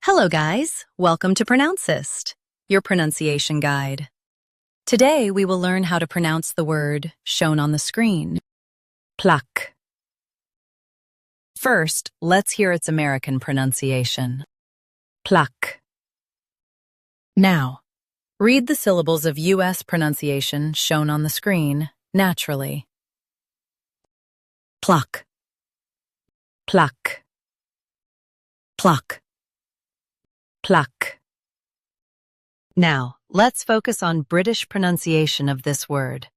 Hello guys, welcome to Pronouncist, your pronunciation guide. Today we will learn how to pronounce the word shown on the screen, plaque. First, let's hear its American pronunciation, plaque. Now, read the syllables of U.S. pronunciation shown on the screen naturally. Plaque, plaque, plaque, plaque. Now, let's focus on British pronunciation of this word,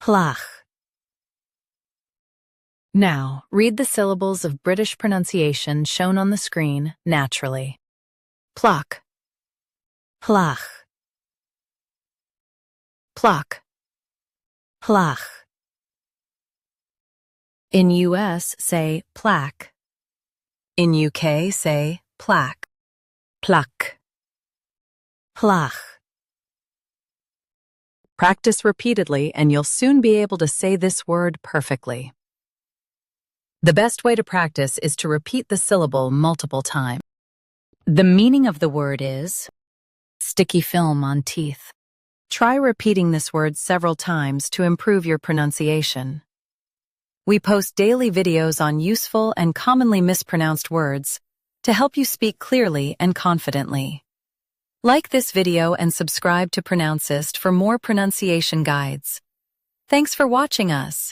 plaque. Now, read the syllables of British pronunciation shown on the screen naturally. Plaque, plaque, plaque, plaque. In US, say plaque. In UK, say plaque. Plaque, plaque. Practice repeatedly and you'll soon be able to say this word perfectly. The best way to practice is to repeat the syllable multiple times. The meaning of the word is sticky film on teeth. Try repeating this word several times to improve your pronunciation. We post daily videos on useful and commonly mispronounced words to help you speak clearly and confidently. Like this video and subscribe to Pronouncist for more pronunciation guides. Thanks for watching us.